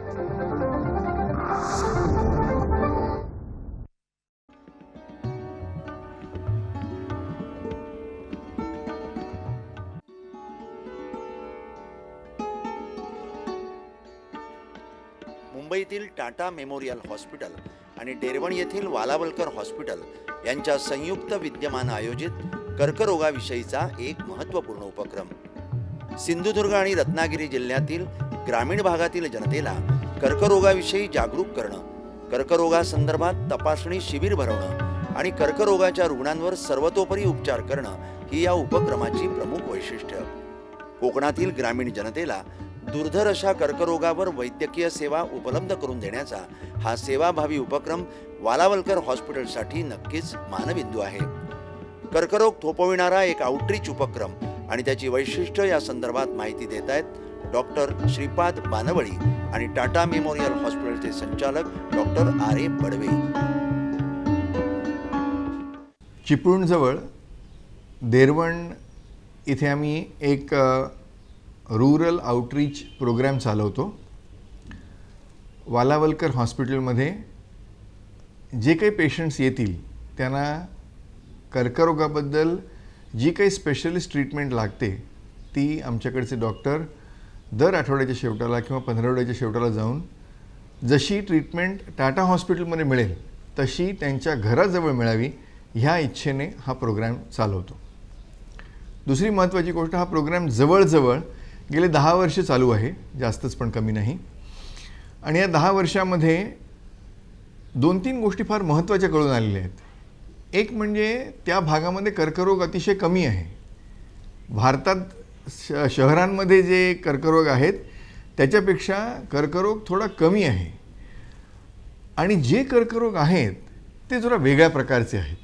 मुंबईतील Tata memorial hospital आणि डेरवण येथील वालावलकर हॉस्पिटल यांच्या संयुक्त विद्यमान आयोजित कर्करोगाविषयीचा एक महत्त्वपूर्ण उपक्रम. सिंधुदुर्ग आणि रत्नागिरी जिल्ह्यातील ग्रामीण भागातील जनतेला कर्करोगाविषयी जागरूक करणं, कर्करोगासंदर्भात तपासणी शिबिर भरवणं आणि कर्करोगाच्या रुग्णांवर सर्वतोपरी उपचार करणं ही या उपक्रमाची प्रमुख वैशिष्ट्य. कोकणातील ग्रामीण जनतेला दुर्धर अशा कर्करोगावर वैद्यकीय सेवा उपलब्ध करून देण्याचा हा सेवाभावी उपक्रम वालावलकर हॉस्पिटलसाठी नक्कीच मानबिंदू आहे. कर्करोग थोपविणारा एक आउटरीच उपक्रम आणि त्याची वैशिष्ट्य या संदर्भात माहिती देत आहेत डॉक्टर श्रीपाद बानवळी आणि टाटा मेमोरियल हॉस्पिटलचे संचालक डॉक्टर आर.ए. बडवे. चिपळूणजवळ देरवण इथे आम्ही एक रूरल आउटरीच प्रोग्राम चालवतो. वालावलकर हॉस्पिटलमध्ये जे काही पेशंट्स येतील त्यांना कर्करोगाबद्दल जी काही स्पेशलिस्ट ट्रीटमेंट लागते ती आमच्याकडचे डॉक्टर दर आठवड्याच्या शेवटाला किंवा पंधरवड्याच्या शेवटाला जाऊन जशी ट्रीटमेंट टाटा हॉस्पिटलमध्ये मिळेल तशी त्यांच्या घराजवळ मिळावी ह्या इच्छेने हा प्रोग्राम चालवतो. दुसरी महत्त्वाची गोष्ट, हा प्रोग्राम जवळजवळ गेले 10 वर्ष चालू आहे, जास्तच पण कमी नाही. आणि या 10 वर्षामध्ये 2-3 गोष्टी फार महत्त्वाच्या कळून आलेल्या आहेत. एक म्हणजे त्या भागामध्ये कर्करोग अतिशय कमी आहे. भारतात शहरांमध्ये जे कर्करोग आहेत त्याच्यापेक्षा कर्करोग थोडा कमी आहे. आणि जे कर्करोग आहेत ते जरा वेगळ्या प्रकारचे आहेत.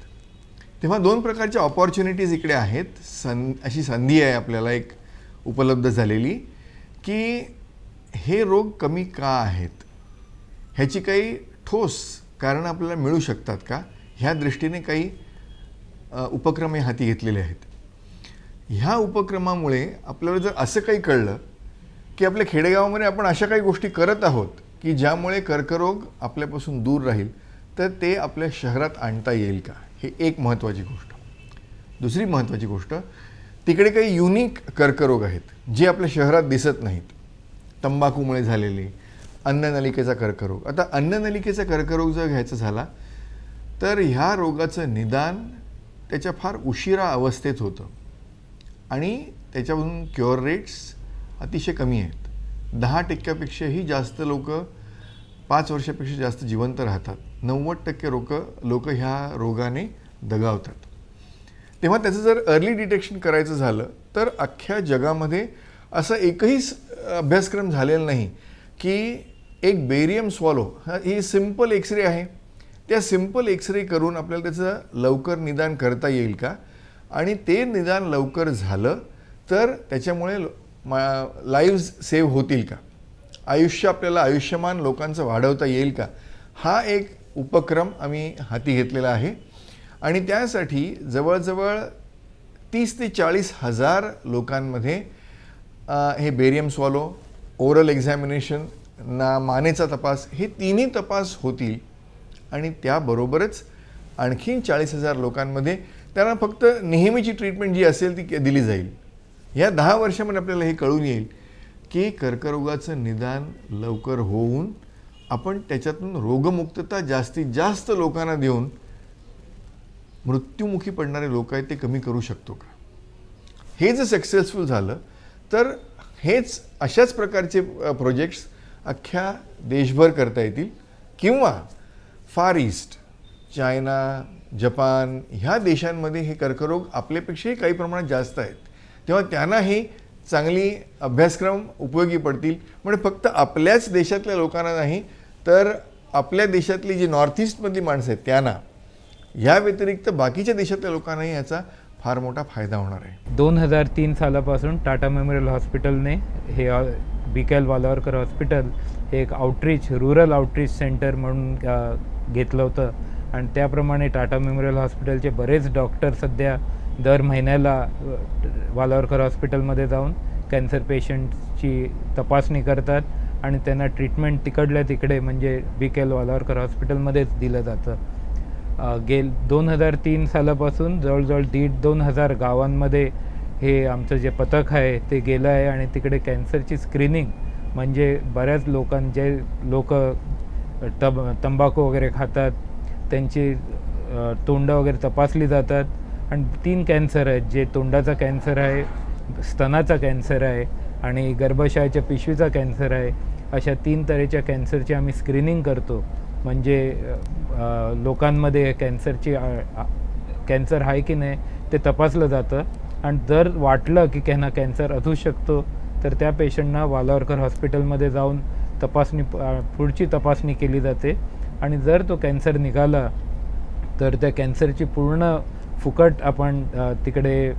तेव्हा 2 प्रकारच्या ऑपॉर्च्युनिटीज इकडे आहेत. अशी संधी आहे आपल्याला एक उपलब्ध झालेली की हे रोग कमी का आहेत, ह्याची काही ठोस कारणं आपल्याला मिळू शकतात का, ह्या दृष्टीने काही उपक्रम हाती घेतलेले आहेत. ह्या उपक्रमामुळे आपल्याला जर असं काही कळलं की आपल्या खेडेगावामध्ये आपण अशा काही गोष्टी करत आहोत की ज्यामुळे कर्करोग आपल्यापासून दूर राहील, तर ते आपल्या शहरात आणता येईल का, हे एक महत्त्वाची गोष्ट. दुसरी महत्त्वाची गोष्ट, तिकडे काही युनिक कर्करोग आहेत जे आपल्या शहरात दिसत नाहीत. तंबाखूमुळे झालेले अन्ननलिकेचा कर्करोग. आता अन्ननलिकेचा कर्करोग जर घ्यायचा झाला तर ह्या रोगाचं निदान त्याच्या फार उशिरा अवस्थेत होतं आणि त्याच्यापासून क्युअर रेट्स अतिशय कमी आहेत. 10% जास्त लोक 5 वर्षापेक्षा जास्त जिवंत राहतात. 90% लोक ह्या रोगाने दगावतात. तेव्हा त्याचं जर अर्ली डिटेक्शन करायचं झालं तर अख्ख्या जगामध्ये असा एकही अभ्यासक्रम झालेला नाही की एक बेरियम स्वॉलो ही सिम्पल एक्सरे आहे, त्या सिम्पल एक्सरे करून आपल्याला त्याचं लवकर निदान करता येईल का, आणि ते निदान लवकर झालं तर त्याच्यामुळे लाईव्ज सेव्ह होतील का, आयुष्य आपल्याला आयुष्यमान लोकांचं वाढवता येईल का, हा एक उपक्रम आम्ही हाती घेतलेला आहे. आणि त्यासाठी जवळजवळ 30 ते 40 हजार लोकांमध्ये हे बेरियम स्वॉलो, ओरल एक्झामिनेशन, मानेचा तपास, हे तिन्ही तपास होतील. आणि त्याबरोबरच आणखीन 40,000 लोकांमध्ये त्यांना फक्त नेहमीची ट्रीटमेंट जी असेल ती दिली जाईल. ह्या 10 वर्षामध्ये आपल्याला हे कळून येईल की कर्करोगाचं निदान लवकर होऊन आपण त्याच्यातून रोगमुक्तता जास्तीत जास्त लोकांना देऊन मृत्युमुखी पडणारे लोक आहेत ते कमी करू शकतो का. हे जर सक्सेसफुल झालं तर हेच अशाच प्रकारचे प्रोजेक्ट्स अख्ख्या देशभर करता येतील. किंवा फार ईस्ट, चायना, जपान ह्या देशांमध्ये हे कर्करोग आपल्यापेक्षाही काही प्रमाणात जास्त आहेत, तेव्हा त्यांना हे चांगली अभ्यासक्रम उपयोगी पडतील. म्हणजे फक्त आपल्याच देशातल्या लोकांना नाही तर आपल्या देशातली जी नॉर्थ ईस्टमधली माणसं आहेत त्यांना, या व्यतिरिक्त बाकीच्या देशातल्या लोकांनाही याचा फार मोठा फायदा होणार आहे. 2003 सालापासून टाटा मेमोरियल हॉस्पिटलने हे BKL वालावलकर हॉस्पिटल हे एक आउटरीच, रूरल आउटरीच सेंटर म्हणून घेतलं होतं. आणि त्याप्रमाणे टाटा मेमोरियल हॉस्पिटलचे बरेच डॉक्टर सध्या दर महिन्याला वालावलकर हॉस्पिटलमध्ये जाऊन कॅन्सर पेशंट्सची तपासणी करतात आणि त्यांना ट्रीटमेंट तिकडल्या तिकडे म्हणजे BKL वालावरकर हॉस्पिटलमध्येच दिलं जातं. 2003 सालापासून जवळजवळ 1,500-2,000 गावांमध्ये हे आमचं जे पथक आहे ते गेलं आहे आणि तिकडे कॅन्सरची स्क्रीनिंग म्हणजे बऱ्याच जे लोक तंबाखू वगैरे खातात त्यांची तोंडं वगैरे तपासली जातात आणि 3 कॅन्सर आहेत, जे तोंडाचा कॅन्सर आहे, स्तनाचा कॅन्सर आहे आणि गर्भाशयाच्या पिशवीचा कॅन्सर आहे. अशा 3 तऱ्हेच्या कॅन्सरची आम्ही स्क्रीनिंग करतो. म्हणजे लोकांमध्ये कॅन्सर आहे की नाही ते तपासलं जातं आणि जर वाटलं की त्यांना कॅन्सर असू शकतो तर त्या पेशंटना वालावरकर हॉस्पिटलमध्ये जाऊन पुढची तपासणी केली जाते आणि जर तो कॅन्सर निघाला तर त्या कॅन्सरची पूर्ण फुकट आपण तिकडे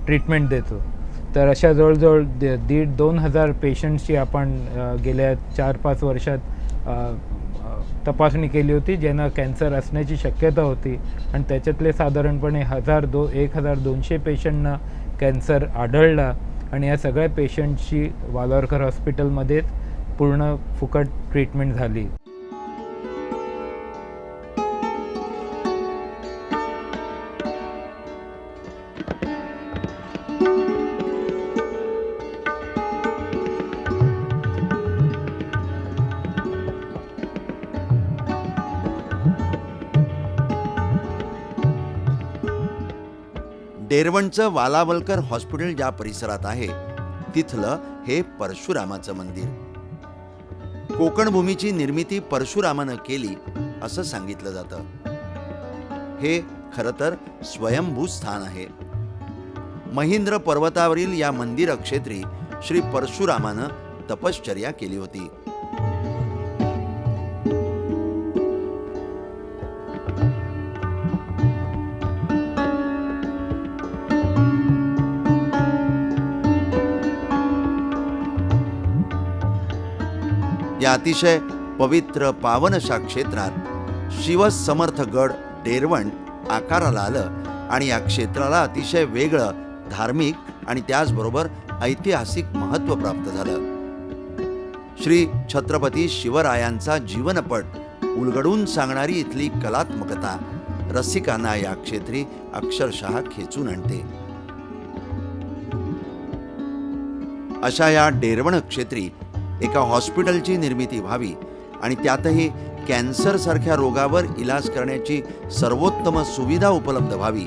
ट्रीटमेंट देतो. तर अशा जवळजवळ 1,500-2,000 पेशंट्सची आपण गेल्या 4-5 वर्षात तपासणी केली होती ज्यांना कॅन्सर असण्याची शक्यता होती आणि त्याच्यातले साधारणपणे 1,200 पेशंटना कॅन्सर आढळला आणि या सगळ्या पेशंटची वालावरकर हॉस्पिटलमध्येच पूर्ण फुकट ट्रीटमेंट झाली. डेरवणचं वालावलकर हॉस्पिटल ज्या परिसरात आहे तिथलं हे परशुरामाचं मंदिर. कोकण भूमीची निर्मिती परशुरामानं केली असं सांगितलं जातं. हे खरं तर स्वयंभू स्थान आहे. महेंद्र पर्वतावरील या मंदिर क्षेत्री श्री परशुरामानं तपश्चर्या केली होती. या अतिशय पवित्र पावन अशा क्षेत्रात शिवसमर्थ गड डेरवण आकाराला आलं आणि या क्षेत्राला अतिशय वेगळं धार्मिक आणि त्याचबरोबर ऐतिहासिक महत्त्व प्राप्त झालं. श्री छत्रपती शिवरायांचा जीवनपट उलगडून सांगणारी इथली कलात्मकता रसिकांना या क्षेत्री अक्षरशः खेचून आणते. अशा या डेरवण क्षेत्री एका हॉस्पिटलची निर्मिती व्हावी आणि त्यातही कॅन्सर सारख्या रोगावर इलाज करण्याची सर्वोत्तम सुविधा उपलब्ध व्हावी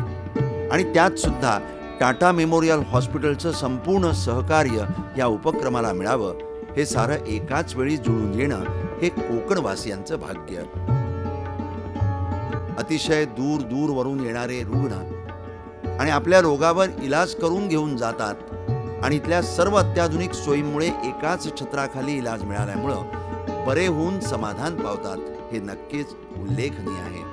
आणि त्यात सुद्धा टाटा मेमोरियल हॉस्पिटलचं संपूर्ण सहकार्य या उपक्रमाला मिळावं, हे सारं एकाच वेळी जुळून येणं हे कोकणवासियांचं भाग्य. अतिशय दूर दूरवरून येणारे रुग्ण आणि आपल्या रोगावर इलाज करून घेऊन जातात आणि इथल्या सर्व अत्याधुनिक सोयींमुळे एकाच छत्राखाली इलाज मिळाल्यामुळं बरे होऊन समाधान पावतात, हे नक्कीच उल्लेखनीय आहे.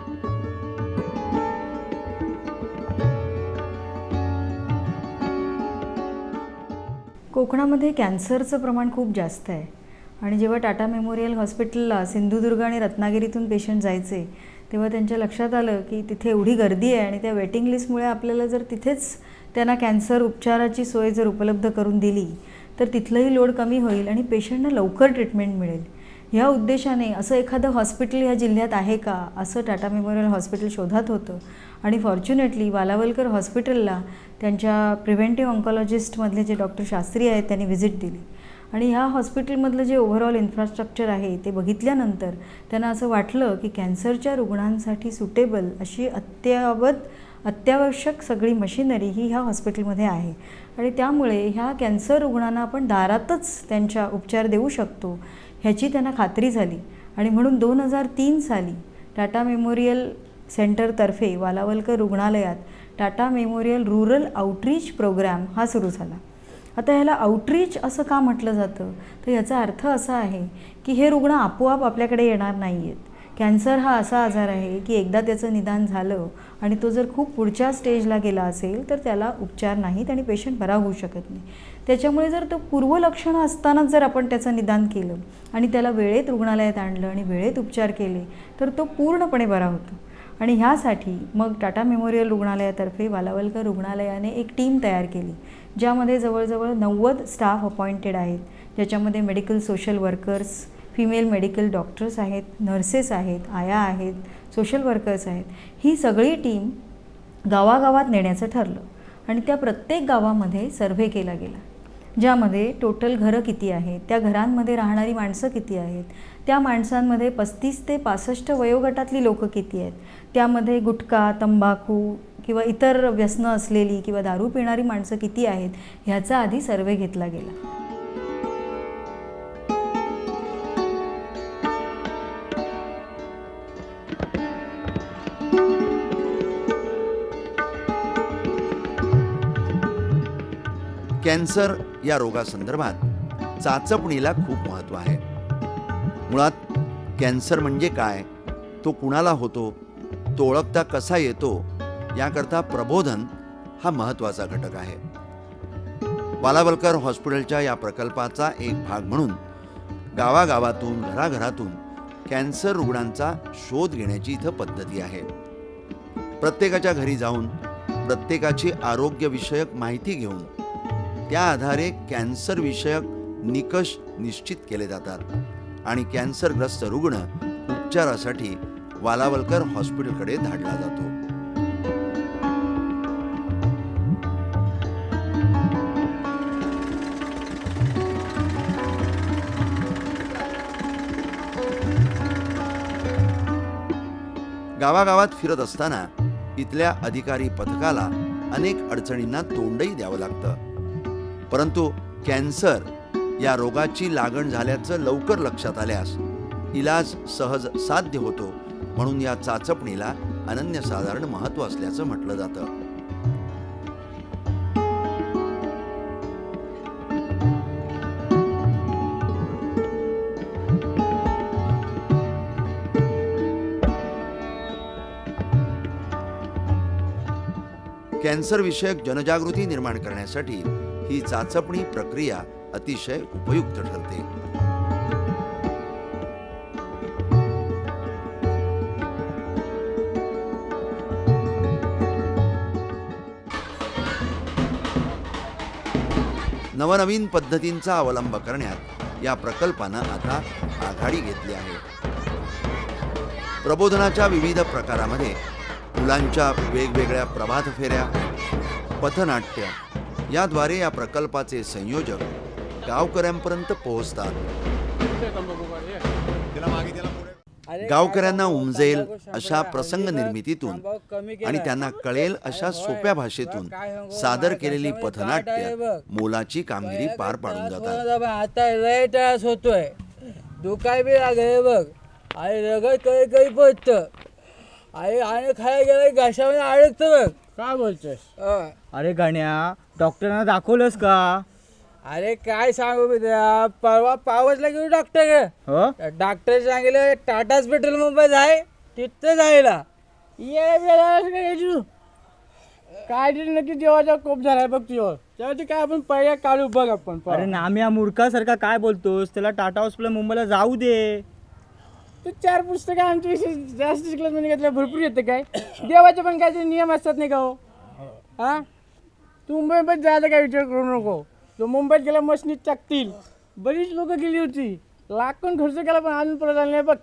कोकणामध्ये कॅन्सरचं प्रमाण खूप जास्त आहे आणि जेव्हा टाटा मेमोरियल हॉस्पिटलला सिंधुदुर्ग आणि रत्नागिरीतून पेशंट जायचे तेव्हा त्यांच्या लक्षात आलं की तिथे एवढी गर्दी आहे आणि त्या वेटिंग लिस्टमुळे आपल्याला जर तिथेच त्यांना कॅन्सर उपचाराची सोय जर उपलब्ध करून दिली तर तिथलंही लोड कमी होईल आणि पेशंटना लवकर ट्रीटमेंट मिळेल. ह्या उद्देशाने असं एखादं हॉस्पिटल ह्या जिल्ह्यात आहे का असं टाटा मेमोरियल हॉस्पिटल शोधात होतं आणि फॉर्च्युनेटली वालावलकर हॉस्पिटलला त्यांच्या प्रिव्हेंटिव्ह ऑन्कॉलॉजिस्टमधले जे डॉक्टर शास्त्री आहेत त्यांनी व्हिजिट दिली आणि ह्या हॉस्पिटलमधलं जे ओव्हरऑल इन्फ्रास्ट्रक्चर आहे ते बघितल्यानंतर त्यांना असं वाटलं की कॅन्सरच्या रुग्णांसाठी सुटेबल अशी अत्यावश्यक सगळी मशिनरी ही ह्या हॉस्पिटलमध्ये आहे आणि त्यामुळे ह्या कॅन्सर रुग्णांना आपण दारातच त्यांच्या उपचार देऊ शकतो ह्याची त्यांना खात्री झाली आणि म्हणून 2003 साली टाटा मेमोरियल सेंटरतर्फे वालावलकर रुग्णालयात Tata memorial rural outreach programme हा सुरू झाला. आता ह्याला आउटरीच असं का म्हटलं जातं तर याचा अर्थ असा आहे की हे रुग्ण आपोआप आपल्याकडे येणार नाही आहेत. कॅन्सर हा असा आजार आहे की एकदा त्याचं निदान झालं आणि तो जर खूप पुढच्या स्टेजला गेला असेल तर त्याला उपचार नाहीत आणि पेशंट बरा होऊ शकत नाही. त्याच्यामुळे जर तो पूर्वलक्षणं असतानाच जर आपण त्याचं निदान केलं आणि त्याला वेळेत रुग्णालयात आणलं आणि वेळेत उपचार केले तर तो पूर्णपणे बरा होतो. आणि ह्यासाठी मग टाटा मेमोरियल रुग्णालयातर्फे वालावलकर रुग्णालयाने एक टीम तयार केली ज्यामध्ये जवळजवळ 90 स्टाफ अपॉइंटेड आहेत, ज्याच्यामध्ये medical social workers, female medical doctors आहेत, नर्सेस आहेत, आया आहेत, सोशल वर्कर्स आहेत. ही सगळी टीम गावागावात नेण्याचं ठरलं आणि त्या प्रत्येक गावामध्ये सर्व्हे केला गेला, ज्यामध्ये टोटल घरं किती आहेत, त्या घरांमध्ये राहणारी माणसं किती आहेत, त्या माणसांमध्ये 35 ते 65 वयोगटातली लोकं किती आहेत, त्यामध्ये गुटखा, तंबाखू किंवा इतर व्यसनं असलेली किंवा दारू पिणारी माणसं किती आहेत, ह्याचा आधी सर्व्हे घेतला गेला. कॅन्सर या रोगासंदर्भात चाचपणीला खूप महत्त्व आहे. मुळात कॅन्सर म्हणजे काय, तो कुणाला होतो, तो ओळखता कसा येतो, याकरता प्रबोधन हा महत्त्वाचा घटक आहे. वालावलकर हॉस्पिटलच्या या प्रकल्पाचा एक भाग म्हणून गावागावातून, घराघरातून कॅन्सर रुग्णांचा शोध घेण्याची इथं पद्धती आहे. प्रत्येकाच्या घरी जाऊन प्रत्येकाची आरोग्यविषयक माहिती घेऊन त्या आधारे कॅन्सर विषयक निकष निश्चित केले जातात आणि कॅन्सरग्रस्त रुग्ण उपचारासाठी वालावलकर हॉस्पिटलकडे धाडला जातो. गावागावात फिरत असताना इथल्या अधिकारी पथकाला अनेक अडचणींना तोंडही द्यावं लागतं. परंतु कॅन्सर या रोगाची लागण झाल्याचं लवकर लक्षात आल्यास इलाज सहज साध्य होतो, म्हणून या चाचपणीला अनन्यसाधारण महत्त्व असल्याचं म्हटलं जातं. कॅन्सर विषयक जनजागृती निर्माण करण्यासाठी ही चाचपणी प्रक्रिया अतिशय उपयुक्त ठरते. नवनवीन पद्धतींचा अवलंब करण्यात या प्रकल्पानं आता आघाडी घेतली आहे. प्रबोधनाच्या विविध प्रकारामध्ये मुलांच्या वेगवेगळ्या प्रभात फेऱ्या, पथनाट्य याद्वारे या प्रकल्पाचे संयोजक गावकऱ्यांपर्यंत पोहोचतात. गावकऱ्यांना उमजेल अशा प्रसंग निर्मितीतून आणि त्यांना कळेल अशा सोप्या भाषेतून सादर केलेली पथनाट्य मोलाची कामगिरी पार पाडून जातात. आता लय त्रास होतोय, दुखाय बी लागले बघ, आणि रगत काही काही पडतं, आणि खायला गेलं घशामध्ये अडकतं बघ. काय बोलतोस? अरे गण्या, डॉक्टरांना दाखवलंस का? अरे काय सांगू मी त्या, परवा पावसला गेलो डॉक्टर. हो, डॉक्टर सांगितलं टाटा हॉस्पिटल मुंबईत आहे, तिथं जायला काय नक्की जेव्हाचा कोप झालाय बघ तुझ्यावर, तेव्हा काय आपण पर्याय काढू बघ आपण. अरे नाम्या मूर्खासारखा काय बोलतोस? त्याला टाटा हॉस्पिटल मुंबईला जाऊ दे. तू 4 पुस्तकं आमच्या विषयी जास्त शिकलास म्हणजे काय तुला भरपूर येतं काय? देवाचे पण काहीतरी नियम असतात नाही का हो? हा, तू मुंबईत जायचा काय विचार करू नको. तो मुंबईत गेला मशनीत टाकतील. बरीच लोक गेली होती, लाखोन खर्च केला पण अजून परत आले नाही बघ.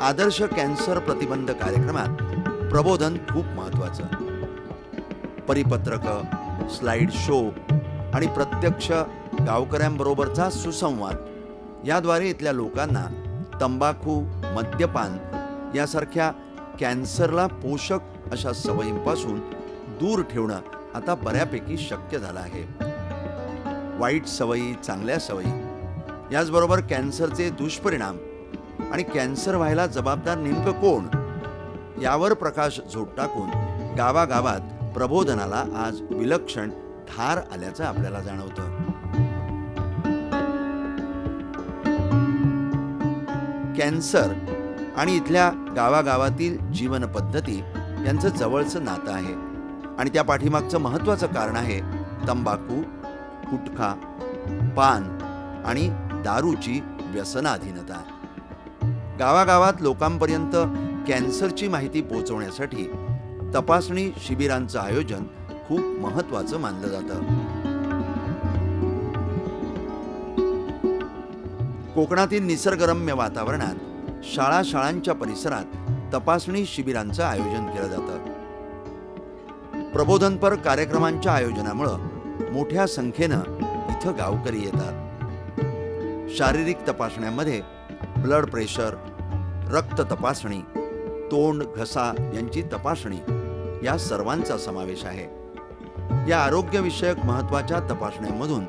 आदर्श कॅन्सर प्रतिबंध कार्यक्रमात प्रबोधन खूप महत्त्वाचं. परिपत्रकं, स्लाइड शो आणि प्रत्यक्ष गावकऱ्यांबरोबरचा सुसंवाद याद्वारे इथल्या लोकांना तंबाखू, मद्यपान यासारख्या कॅन्सरला पोषक अशा सवयींपासून दूर ठेवणं आता बऱ्यापैकी शक्य झालं आहे. वाईट सवयी, चांगल्या सवयी याचबरोबर कॅन्सरचे दुष्परिणाम आणि कॅन्सर व्हायला जबाबदार नेमकं कोण यावर प्रकाश झोत टाकून गावागावात प्रबोधनाला आज विलक्षण धार आल्याचं आपल्याला जाणवतं. कॅन्सर आणि इथल्या गावागावातील जीवन पद्धती यांचं जवळचं नातं आहे आणि त्या पाठीमागचं महत्त्वाचं कारण आहे तंबाखू, गुटखा, पान आणि दारूची व्यसनाधीनता. गावागावात लोकांपर्यंत कॅन्सरची माहिती पोहोचवण्यासाठी तपासणी शिबिरांचं आयोजन खूप महत्त्वाचं मानलं जातं. कोकणातील निसर्गरम्य वातावरणात शाळांच्या परिसरात तपासणी शिबिरांचं आयोजन केलं जातं. प्रबोधनपर कार्यक्रमांच्या आयोजनामुळं मोठ्या संख्येनं इथं गावकरी येतात. शारीरिक तपासण्यांमध्ये ब्लड प्रेशर, रक्त तपासणी, तोंड घसा यांची तपासणी या सर्वांचा समावेश आहे. या आरोग्यविषयक महत्त्वाच्या तपासण्यांमधून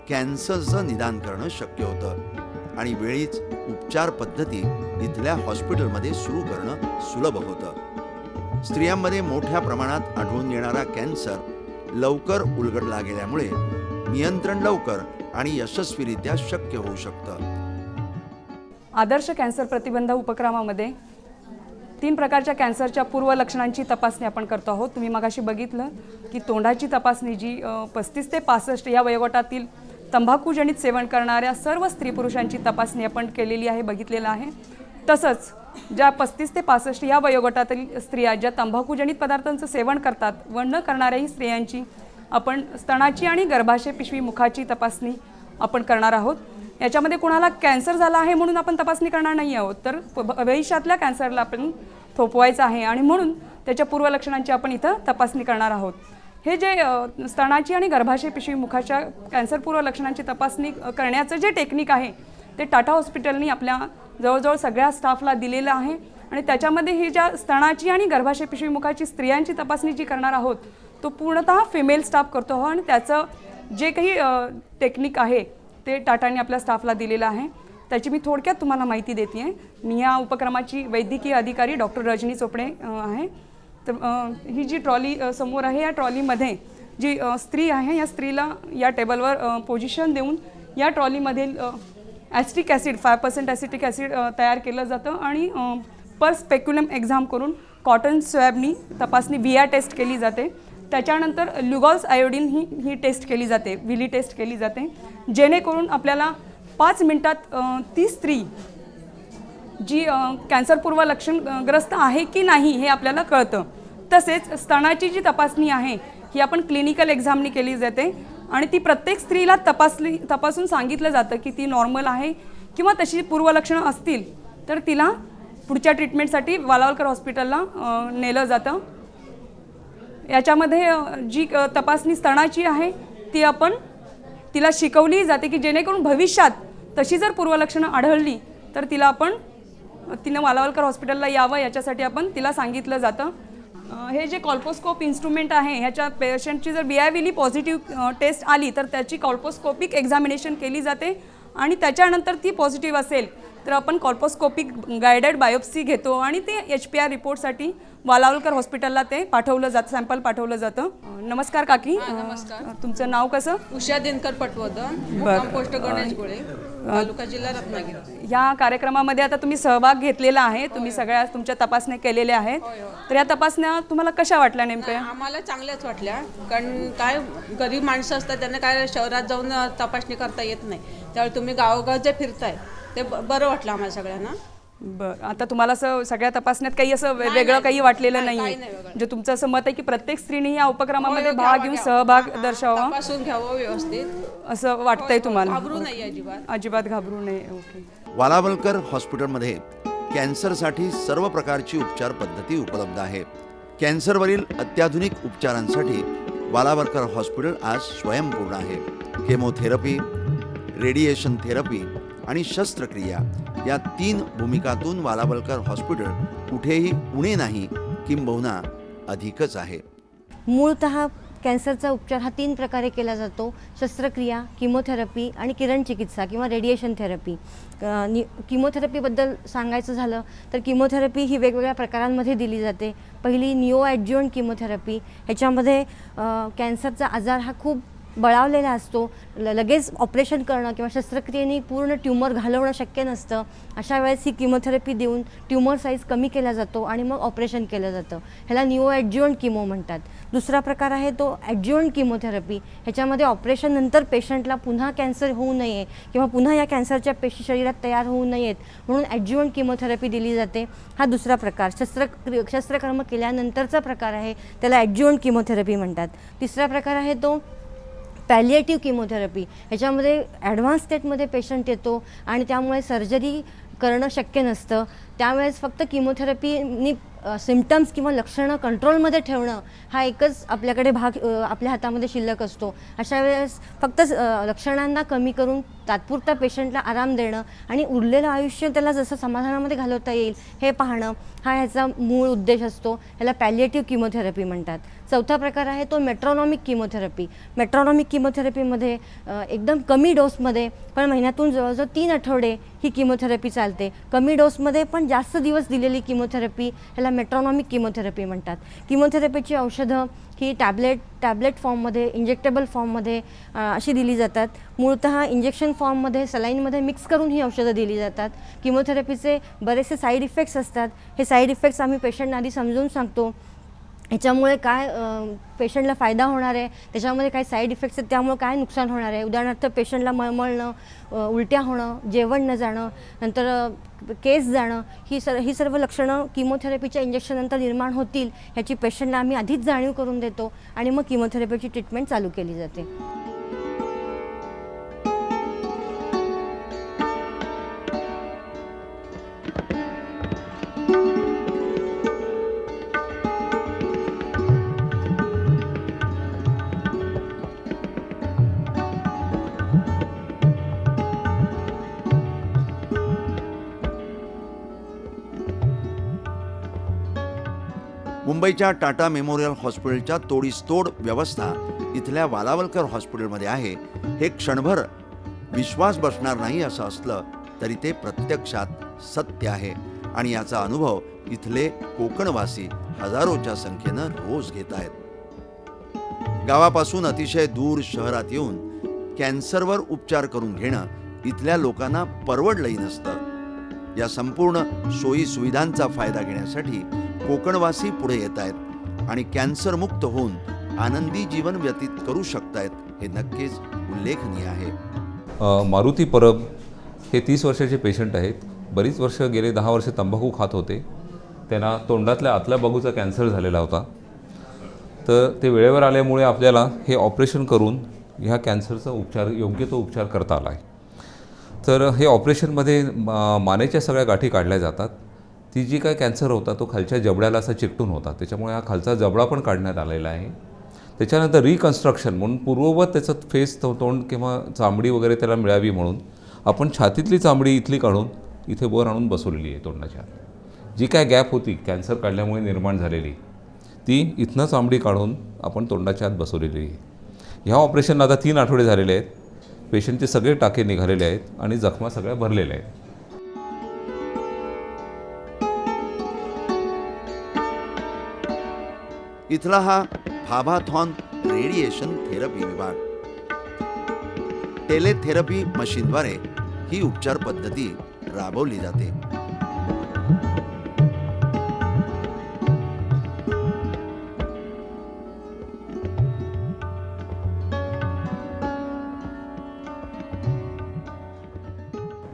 कॅन्सरचं निदान करणं शक्य होतं आणि वेळीच उपचार पद्धती इथल्या हॉस्पिटलमध्ये सुरू करणं सुलभ होतं. स्त्रियांमध्ये मोठ्या प्रमाणात आढळून येणारा कॅन्सर लवकर उलगडला गेल्यामुळे नियंत्रण लवकर आणि यशस्वीरित्या शक्य होऊ शकतं. आदर्श कॅन्सर प्रतिबंध उपक्रमामध्ये 3 प्रकारच्या कॅन्सरच्या पूर्वलक्षणांची तपासणी आपण करतो आहोत. तुम्ही मगाशी बघितलं की तोंडाची तपासणी जी 35 ते 65 या वयोगटातील तंबाखूजनित सेवन करणाऱ्या सर्व स्त्री पुरुषांची तपासणी आपण केलेली आहे, बघितलेलं आहे. तसंच ज्या 35 ते 65 या वयोगटातील स्त्रिया ज्या तंबाखूजनित पदार्थांचं सेवन करतात व न करणाऱ्याही स्त्रियांची आपण स्तनाची आणि गर्भाशय पिशवी मुखाची तपासणी आपण करणार आहोत. याच्यामध्ये कुणाला कॅन्सर झाला आहे म्हणून आपण तपासणी करणार नाही आहोत, तर भविष्यातल्या कॅन्सरला आपण थोपवायचं आहे आणि म्हणून त्याच्या पूर्वलक्षणांची आपण इथं तपासणी करणार आहोत. हे जे स्तनाची आणि गर्भाशय पिशवी मुखाच्या कॅन्सर पूर्वलक्षणांची तपासणी करण्याचं जे टेक्निक आहे ते टाटा हॉस्पिटलनी आपल्या जवळजवळ सगळ्या स्टाफला दिलेलं आहे आणि त्याच्यामध्ये ही ज्या स्तनाची आणि गर्भाशय पिशवी मुखाची स्त्रियांची तपासणी जी करणार आहोत तो पूर्णतः फिमेल स्टाफ करतो आहोत आणि त्याचं जे काही टेक्निक आहे ते टाटाने आपल्या स्टाफला दिलेलं आहे. त्याची मी थोडक्यात तुम्हाला माहिती देते आहे. मी या उपक्रमाची वैद्यकीय अधिकारी डॉक्टर रजनी चोपडे आहे. तर ही जी ट्रॉली समोर आहे या ट्रॉलीमध्ये जी स्त्री आहे या स्त्रीला या टेबलवर पोझिशन देऊन या ट्रॉलीमधील ॲसिटिक ॲसिड 5% ॲसिटिक ॲसिड तयार केलं जातं आणि पर स्पेक्युलम एक्झाम करून कॉटन स्वॅबनी तपासणी व्हिया टेस्ट केली जाते. त्याच्यानंतर ल्युगॉल्स आयोडीन ही टेस्ट केली जाते, व्हिली टेस्ट केली जाते, जेणेकरून आपल्याला 5 मिनिटात ती स्त्री जी कॅन्सरपूर्व लक्षणग्रस्त आहे की नाही हे आपल्याला कळतं. तसेच स्तनाची जी तपासणी आहे ही आपण क्लिनिकल एक्झामनी केली जाते आणि ती प्रत्येक स्त्रीला तपासून सांगितलं जातं की ती नॉर्मल आहे किंवा तशी पूर्वलक्षणं असतील तर तिला पुढच्या ट्रीटमेंटसाठी वालावलकर हॉस्पिटलला नेलं जातं. याच्यामध्ये जी तपासणी स्तनाची आहे ती आपण तिला शिकवली जाते की जेणेकरून भविष्यात तशी जर पूर्वलक्षणं आढळली तर तिनं वालावलकर हॉस्पिटलला यावं याच्यासाठी आपण तिला सांगितलं जातं. हे जे कॉल्पोस्कोप इन्स्ट्रुमेंट आहे ह्याच्या पेशंटची जर VIVली पॉझिटिव्ह टेस्ट आली तर त्याची कॉल्पोस्कोपिक एक्झामिनेशन केली जाते आणि त्याच्यानंतर ती पॉझिटिव्ह असेल तर आपण कॉल्पोस्कोपिक गायडेड बायोप्सी घेतो आणि ते HPR रिपोर्टसाठी वालावलकर हॉस्पिटलला ते पाठवलं जातं, सॅम्पल पाठवलं जातं. नमस्कार काकी. नमस्कार. तुमचं नाव कसं? उषा दिनकर पटवर्धन, बरं. पोस्ट गणेश गोळे, तालुका जिल्हा रत्नागिरी. या कार्यक्रमामध्ये आता तुम्ही सहभाग घेतलेला आहे, तुम्ही सगळ्या तुमच्या तपासण्या केलेल्या आहेत. तर या तपासण्या तुम्हाला कशा वाटल्या नेमक्या? आम्हाला चांगल्याच वाटल्या, कारण काय गरीब माणसं असतात त्यांना काय शहरात जाऊन तपासणी करता येत नाही, त्यावेळी तुम्ही गावोगाव जे फिरताय ते बरं वाटलं आम्हाला सगळ्यांना. बरं, आता तुम्हाला असं सगळ्या तपासण्यात काही असं वेगळं काही वाटलेलं नाही काही आहे? नाही वेगळं. म्हणजे तुमचं असं मत आहे की प्रत्येक स्त्रीने या उपक्रमामध्ये होय, भाग घ्यावा, घेऊन घ्यावा. सहभाग हां, दर्शवावा तपासून घ्यावं व्यवस्थित, असं वाटतंय तुम्हाला? घाबरू नाही अजिबात. अजिबात घाबरू नये. ओके. वालावलकर हॉस्पिटलमध्ये कॅन्सरसाठी सर्व प्रकारची उपचार पद्धती उपलब्ध आहे. कॅन्सरवरील अत्याधुनिक उपचारांसाठी वालावलकर हॉस्पिटल आज स्वयंपूर्ण आहे. केमोथेरपी, रेडिएशन थेरपी आणि शस्त्रक्रिया या 3 भूमिकातून वालावलकर हॉस्पिटल कुठेही उणे नाही, किंबहुना अधिकच आहे. मूळतः कॅन्सरचा उपचार हा 3 प्रकारे केला जातो: शस्त्रक्रिया, किमोथेरपी आणि किरणचिकित्सा किंवा रेडिएशन थेरपी. किमोथेरपीबद्दल सांगायचं झालं तर किमोथेरपी ही वेगवेगळ्या प्रकारांमध्ये दिली जाते. पहिली निओ ॲड्ज्युएंट किमोथेरपी, ह्याच्यामध्ये कॅन्सरचा आजार हा खूप बळावलेला असतो, लगेच ऑपरेशन करणं किंवा शस्त्रक्रियेने पूर्ण ट्यूमर घालवणं शक्य नसतं. अशा वेळेस ही किमोथेरपी देऊन ट्यूमर साईज कमी केला जातो आणि मग ऑपरेशन केलं जातं. ह्याला निओ ॲड्ज्युवंट किमो म्हणतात. दुसरा प्रकार आहे तो ॲड्ज्युवंट किमोथेरपी. ह्याच्यामध्ये ऑपरेशननंतर पेशंटला पुन्हा कॅन्सर होऊ नये किंवा पुन्हा या कॅन्सरच्या पेशी शरीरात तयार होऊ नयेत म्हणून ॲड्ज्युवंट किमोथेरपी दिली जाते. हा दुसरा प्रकार शस्त्रक्रिया केल्यानंतरचा प्रकार आहे, त्याला ॲड्ज्युवंट किमोथेरपी म्हणतात. तिसरा प्रकार आहे तो पॅलिएटिव्ह किमोथेरपी. ह्याच्यामध्ये ॲडव्हान्स स्टेटमध्ये पेशंट येतो आणि त्यामुळे सर्जरी करणं शक्य नसतं. त्यावेळेस फक्त किमोथेरपीनी सिम्पटम्स किंवा लक्षणं कंट्रोलमध्ये ठेवणं हा एकच आपल्याकडे भाग आपल्या हातामध्ये शिल्लक असतो. अशा वेळेस फक्त लक्षणांना कमी करून तात्पुरता पेशंटला आराम देणं आणि उरलेलं आयुष्य त्याला जसं समाधानामध्ये घालवता येईल हे पाहणं हा ह्याचा मूळ उद्देश असतो. ह्याला पॅलिएटिव्ह किमोथेरपी म्हणतात. चौथा प्रकार आहे तो मेट्रॉनॉमिक किमोथेरपी. मेट्रॉनॉमिक किमोथेरपीमध्ये एकदम कमी डोसमध्ये पण महिन्यातून जवळजवळ 3 आठवडे ही किमोथेरपी चालते. कमी डोसमध्ये पण जास्त दिवस दिलेली किमोथेरपी ह्याला मेट्रॉनॉमिक किमोथेरपी म्हणतात. किमोथेरपीची औषधं ही टॅबलेट फॉर्ममध्ये, इंजेक्टेबल फॉर्ममध्ये अशी दिली जातात. मूळतः इंजेक्शन फॉर्ममध्ये सलाईनमध्ये मिक्स करून ही औषधं दिली जातात. किमोथेरपीचे बरेचसे साईड इफेक्ट्स असतात. हे साईड इफेक्ट्स आम्ही पेशंटना आधी समजून सांगतो. ह्याच्यामुळे काय पेशंटला फायदा होणार आहे, त्याच्यामध्ये काय साईड इफेक्ट्स आहेत, त्यामुळे काय नुकसान होणार आहे. उदाहरणार्थ पेशंटला मळमळणं, उलट्या होणं, जेवण न जाणं, नंतर केस जाणं, ही सर्व लक्षणं किमोथेरपीच्या इंजेक्शननंतर निर्माण होतील ह्याची पेशंटला आम्ही आधीच जाणीव करून देतो आणि मग किमोथेरपीची ट्रीटमेंट चालू केली जाते. मुंबईच्या टाटा मेमोरियल हॉस्पिटलच्या तोडीसतोड व्यवस्था इथल्या वालावलकर हॉस्पिटलमध्ये आहे हे क्षणभर विश्वास बसणार नाही असं असलं तरी ते प्रत्यक्षात सत्य आहे आणि याचा अनुभव इथले कोकणवासी हजारोच्या संख्येनं रोज घेत आहेत. गावापासून अतिशय दूर शहरात येऊन कॅन्सरवर उपचार करून घेणं इथल्या लोकांना परवडलंही नसतं. या संपूर्ण सोयी सुविधांचा फायदा घेण्यासाठी कोकणवासी पुढे येत आहेत आणि कॅन्सरमुक्त होऊन आनंदी जीवन व्यतीत करू शकतायत हे नक्कीच उल्लेखनीय आहे. मारुती परब हे 30 वर्षाचे पेशंट आहेत. बरीच वर्ष गेले 10 वर्ष तंबाखू खात होते. त्यांना तोंडातल्या आतल्या बाजूचा कॅन्सर झालेला होता. तर ते वेळेवर आल्यामुळे आपल्याला हे ऑपरेशन करून ह्या कॅन्सरचा उपचार योग्य तो उपचार करता आला आहे. तर हे ऑपरेशनमध्ये मानेच्या सगळ्या गाठी काढल्या जातात. ती जी काय कॅन्सर होता तो खालच्या जबड्याला असा चिकटून होता, त्याच्यामुळे हा खालचा जबडा पण काढण्यात आलेला आहे. त्याच्यानंतर रिकन्स्ट्रक्शन म्हणून पूर्ववत त्याचं फेस तोंड किंवा चामडी वगैरे त्याला मिळावी म्हणून आपण छातीतली चामडी इथली काढून इथे वर आणून बसवलेली आहे तोंडाच्या. जी काय गॅप होती कॅन्सर काढल्यामुळे निर्माण झालेली ती इथनं चामडी काढून आपण तोंडाच्या आत बसवलेली आहे. ह्या ऑपरेशनला आता 3 आठवडे झालेले आहेत. पेशंटचे सगळे टाके निघालेले आहेत आणि जखमा सगळ्या भरलेल्या आहेत. इथला हा फाभाथॉन रेडिएशन थेरपी विभाग. टेलेथेरपी मशीनद्वारे ही उपचार पद्धती राबवली जाते.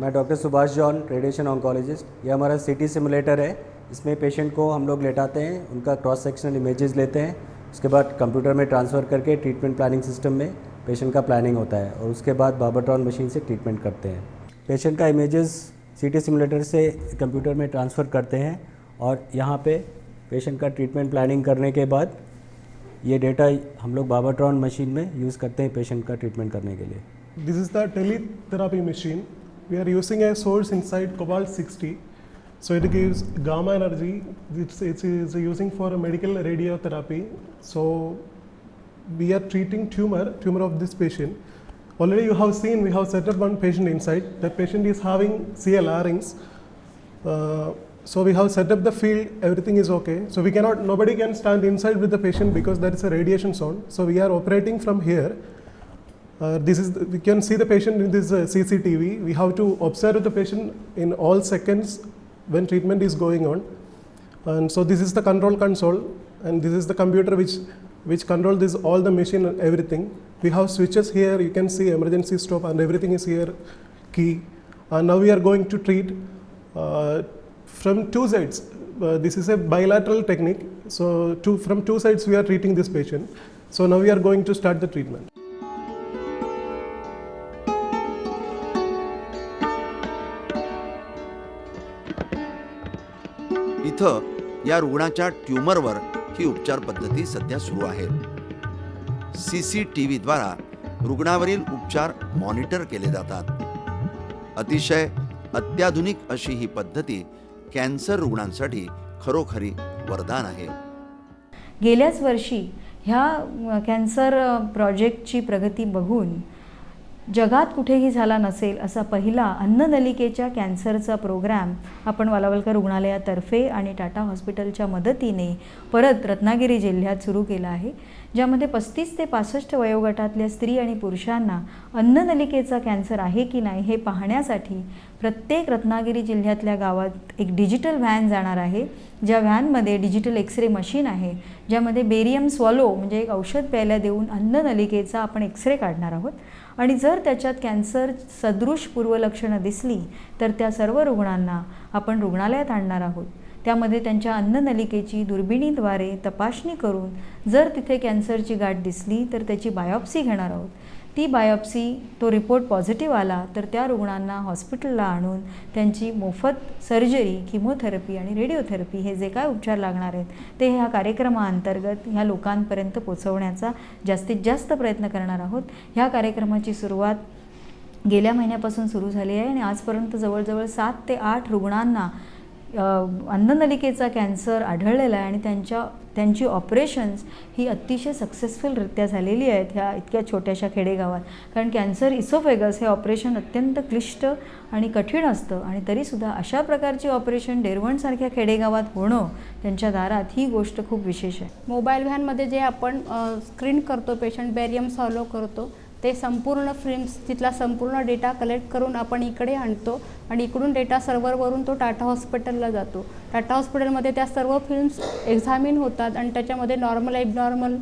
मैं doctor Subhash John, radiation oncologist. ये हमारा सीटी सिमुलेटर है. इसमें पेशेंट को हम लोग लेटाते हैं, उनका क्रॉस सेक्शनल इमेजेस लेते हैं, उसके बाद कंप्यूटर में ट्रांसफ़र करके ट्रीटमेंट प्लानिंग सिस्टम में पेशेंट का प्लानिंग होता है और उसके बाद बाबाट्रॉन मशीन से ट्रीटमेंट करते हैं. पेशेंट का इमेजेस सीटी सिमुलेटर से कंप्यूटर में ट्रांसफ़र करते हैं और यहाँ पे पेशेंट का ट्रीटमेंट प्लानिंग करने के बाद ये डेटा हम लोग बाबाट्रॉन मशीन में यूज़ करते हैं पेशेंट का ट्रीटमेंट करने के लिए. This is the teletherapy machine. We are using a source inside cobalt-60. So it gives gamma energy. It's using for medical radiotherapy. So we are treating tumor of this patient. Already you have seen we have set up one patient inside. The patient is having CA larynx. So we have set up the field. Everything is okay. So nobody can stand inside with the patient because there is a radiation zone. So we are operating from here. We can see the patient in this CCTV. We have to observe the patient in all seconds when treatment is going on. And so this is the control console, and this is the computer which control this all the machine and everything. We have switches here. You can see emergency stop and everything is here. Key. And now we are going to treat from two sides. This is a bilateral technique. So from two sides we are treating this patient. So now we are going to start the treatment. इथं या रुग्णाच्या ट्यूमरवर ही उपचार पद्धती सध्या सुरू आहे. CCTVद्वारा रुग्णावरील उपचार monitor केले जातात. अतिशय अत्याधुनिक अशी ही पद्धती कॅन्सर रुग्णांसाठी खरोखरी वरदान आहे. गेल्याच वर्षी ह्या कॅन्सर प्रोजेक्टची प्रगती बघून जगात कुठेही झाला नसेल असा पहिला अन्ननलिकेच्या कॅन्सरचा प्रोग्रॅम आपण वालावलकर रुग्णालयातर्फे आणि टाटा हॉस्पिटलच्या मदतीने परत रत्नागिरी जिल्ह्यात सुरू केला आहे, ज्यामध्ये 35 ते 65 वयोगटातल्या स्त्री आणि पुरुषांना अन्ननलिकेचा कॅन्सर आहे की नाही हे पाहण्यासाठी प्रत्येक रत्नागिरी जिल्ह्यातल्या गावात एक डिजिटल व्हॅन जाणार आहे, ज्या व्हॅनमध्ये डिजिटल एक्सरे मशीन आहे, ज्यामध्ये बेरियम स्वॅलो म्हणजे एक औषध प्यायला देऊन अन्ननलिकेचा आपण एक्सरे काढणार आहोत. आणि जर त्याच्यात कॅन्सर सदृश पूर्वलक्षणं दिसली तर त्या सर्व रुग्णांना आपण रुग्णालयात आणणार आहोत. त्यामध्ये त्यांच्या अन्ननलिकेची दुर्बिणीद्वारे तपासणी करून जर तिथे कॅन्सरची गाठ दिसली तर त्याची बायोप्सी घेणार आहोत. ती बायोप्सी तो रिपोर्ट पॉझिटिव्ह आला तर त्या रुग्णांना हॉस्पिटलला आणून त्यांची मोफत सर्जरी, किमोथेरपी आणि रेडिओथेरपी हे जे काय उपचार लागणार आहेत ते ह्या कार्यक्रमाअंतर्गत ह्या लोकांपर्यंत पोचवण्याचा जास्तीत जास्त प्रयत्न करणार आहोत. ह्या कार्यक्रमाची सुरुवात गेल्या महिन्यापासून सुरू झाली आहे आणि आजपर्यंत जवळजवळ 7 ते 8 रुग्णांना अन्ननलिकेचा कॅन्सर आढळलेला आहे आणि त्यांची ऑपरेशन्स ही अतिशय सक्सेसफुलरित्या झालेली आहेत ह्या इतक्या छोट्याशा खेडेगावात. कारण कॅन्सर इसोफेगस हे ऑपरेशन अत्यंत क्लिष्ट आणि कठीण असतं आणि तरीसुद्धा अशा प्रकारची ऑपरेशन डेरवणसारख्या खेडेगावात होणं त्यांच्या दारात ही गोष्ट खूप विशेष आहे. मोबाईल व्हॅनमध्ये जे आपण स्क्रीन करतो, पेशंट बेरियम सॉल्व करतो, ते संपूर्ण फिल्म्स तिथला संपूर्ण डेटा कलेक्ट करून आपण इकडे आणतो आणि इकडून डेटा सर्व्हरवरून तो टाटा हॉस्पिटलला जातो. टाटा हॉस्पिटलमध्ये त्या सर्व फिल्म्स एक्झामिन होतात आणि त्याच्यामध्ये नॉर्मल एबनॉर्मल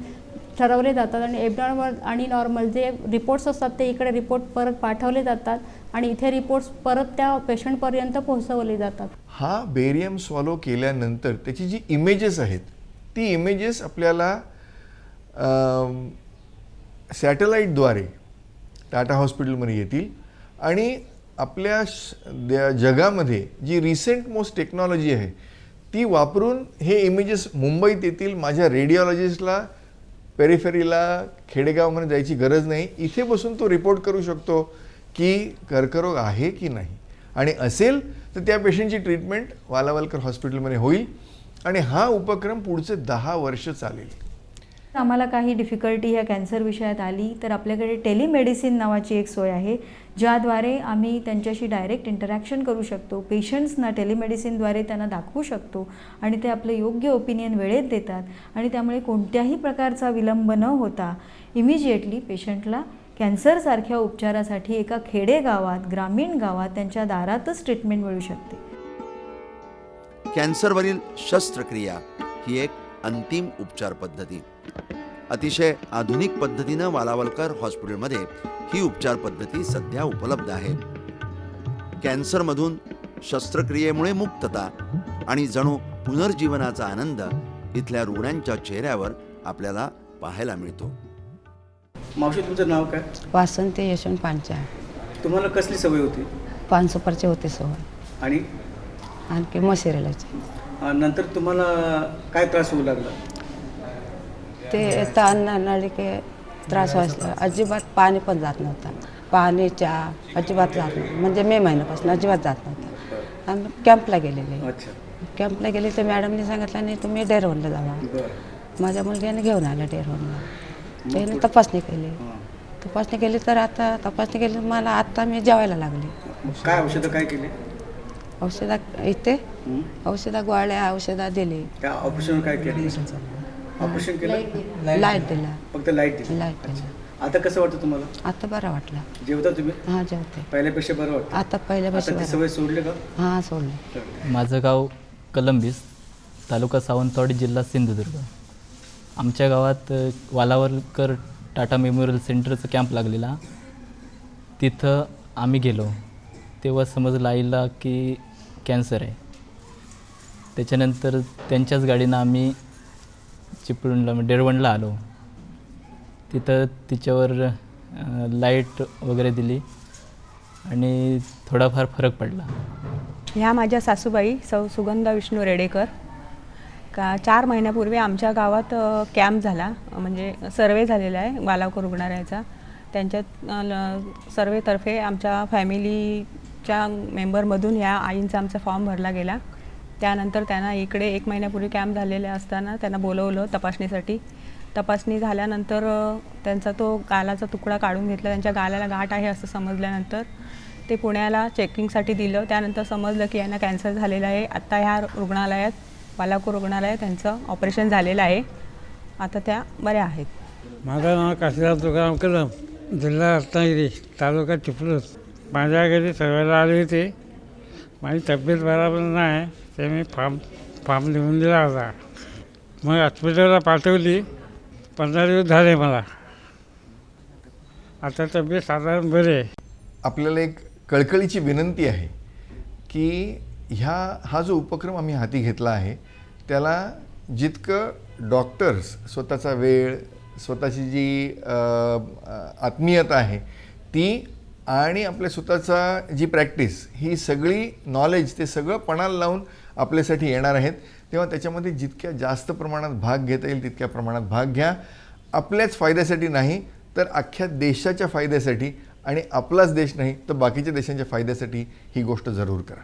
ठरवले जातात आणि एबनॉर्मल आणि नॉर्मल जे रिपोर्ट्स असतात ते इकडे रिपोर्ट परत पाठवले जातात आणि इथे रिपोर्ट्स परत त्या पेशंटपर्यंत पोहोचवले जातात. हा बेरियम स्वॅलो केल्यानंतर त्याची जी इमेजेस आहेत ती इमेजेस आपल्याला सॅटेलाईटद्वारे टाटा हॉस्पिटलमध्ये येतील आणि आपल्या जगामध्ये जी रिसेंट मोस्ट टेक्नॉलॉजी आहे ती वापरून हे इमेजेस मुंबईत येतील. माझ्या रेडिओलॉजिस्टला पेरिफेरीला खेडेगावमध्ये जायची गरज नाही. इथे बसून तो रिपोर्ट करू शकतो की कर्करोग आहे की नाही आणि असेल तर त्या पेशंटची ट्रीटमेंट वालावलकर हॉस्पिटलमध्ये होईल आणि हा उपक्रम पुढचे 10 वर्ष चालेल. आम्हाला काही डिफिकल्टी ह्या कॅन्सर विषयात आली तर आपल्याकडे टेलिमेडिसिन नावाची एक सोय आहे, ज्याद्वारे आम्ही त्यांच्याशी डायरेक्ट इंटरॅक्शन करू शकतो. पेशंट्सना टेलिमेडिसिनद्वारे त्यांना दाखवू शकतो आणि ते आपलं योग्य ओपिनियन वेळेत देतात आणि त्यामुळे कोणत्याही प्रकारचा विलंब न होता इमिजिएटली पेशंटला कॅन्सरसारख्या उपचारासाठी एका खेडेगावात, ग्रामीण गावात त्यांच्या दारातच ट्रीटमेंट मिळू शकते. कॅन्सरवरील शस्त्रक्रिया ही एक अंतिम उपचार पद्धती. अतिशय आधुनिक पद्धतीनं वालावलकर हॉस्पिटलमध्ये ही उपचार पद्धती सध्या उपलब्ध आहे. कॅन्सरमधून शस्त्रक्रियेमुळे मुक्तता आणि जणू पुनर्जीवनाचा आनंद इथल्या रुग्णांच्या चेहऱ्यावर आपल्याला पाहायला मिळतो. मावशी, तुमचं नाव काय? वासंती यशवंत पांचाळ. तुम्हाला कसली सवय होती? पान सुपारची होती सवय आणि आणखी मशिरेलाची. नंतर तुम्हाला काय त्रास होऊ लागला? ते ताण नळिके त्रास व्हायला, अजिबात पाणी पण जात नव्हता. पाणी चहा अजिबात जात नव्हतं, म्हणजे मे महिन्यापासून अजिबात जात नव्हतं. आम्ही कॅम्पला गेलेले. कॅम्पला गेले तर मॅडमने सांगितलं नाही तुम्ही डेरवणला जावा. माझ्या मुलग्याने घेऊन आला डेरवणला. त्याने तपासणी केली तर आता तपासणी केली मला आता मी जेवायला लागले. काय औषधं काय केली? औषधा इथे औषधा गोळ्या औषधा दिली. ऑपरेशन काय केलं? ऑपरेशन केलं? लाईट दिला. फक्त लाईट दिली? लाईट दिला. आता कसं वाटतं तुम्हाला? आता बरं वाटलं. जेवता तुम्ही? हां जेवते. पहिल्यापेक्षा बरं वाटतं? आता पहिल्यापेक्षा आता ती बरं. सवय सोडली का? हां सोडले. माझं गाव कलंबीस, तालुका सावंतवाडी, जिल्हा सिंधुदुर्ग. आमच्या गावात वालावलकर टाटा मेमोरियल सेंटरचा कॅम्प लागलेला. तिथं आम्ही गेलो तेव्हा समजलं आईला की कॅन्सर आहे. त्याच्यानंतर त्यांच्याच गाडीनं आम्ही चिपळूणला डेरवणला आलो. तिथं तिच्यावर लाईट वगैरे दिली आणि थोडाफार फरक पडला. ह्या माझ्या सासूबाई सौ सुगंधा विष्णू रेडेकर. का 4 महिन्यापूर्वी आमच्या गावात कॅम्प झाला, म्हणजे सर्वे झालेला आहे वालावकर रुग्णालयाचा. त्यांच्यात सर्वेतर्फे आमच्या फॅमिलीच्या मेंबरमधून ह्या आईंचा आमचा फॉर्म भरला गेला. त्यानंतर त्यांना इकडे 1 महिन्यापूर्वी कॅम्प झालेले असताना त्यांना बोलवलं तपासणीसाठी. तपासणी झाल्यानंतर त्यांचा तो गालाचा तुकडा काढून घेतला. त्यांच्या गालाला गाठ आहे असं समजल्यानंतर ते पुण्याला चेकिंगसाठी दिलं. त्यानंतर समजलं की यांना कॅन्सर झालेला आहे. आत्ता ह्या रुग्णालयात वालावकर रुग्णालयात त्यांचं ऑपरेशन झालेलं आहे. आता त्या बऱ्या आहेत. माझं नाव काशीराम तुकाराम कदम, जिल्हा रत्नागिरी, तालुका चिपळूण. माझ्या घरी सर्वांना आले होते. माझी तब्येत बरोबर नाही, ते मी फॉर्म लिहून दिला होता. मग हॉस्पिटलला पाठवली. 15 दिवस झाले मला. आता तब्येत साधारण बरी आहे. आपल्याला एक कळकळीची विनंती आहे की हा जो उपक्रम आम्ही हाती घेतला आहे त्याला जितकं डॉक्टर्स स्वतःचा वेळ, स्वतःची जी आत्मीयता आहे ती आणि आपल्या स्वतःचा जी प्रॅक्टिस, ही सगळी नॉलेज ते सगळं पणाला लावून आपल्यासाठी येणार आहेत. तेव्हा त्याच्यामध्ये जितक्या जास्त प्रमाणात भाग घेता येईल तितक्या प्रमाणात भाग घ्या. आपल्याच फायद्यासाठी नाही तर अख्ख्या देशाच्या फायद्यासाठी, आणि आपलाच देश नाही तर बाकीच्या देशांच्या फायद्यासाठी ही गोष्ट जरूर करा.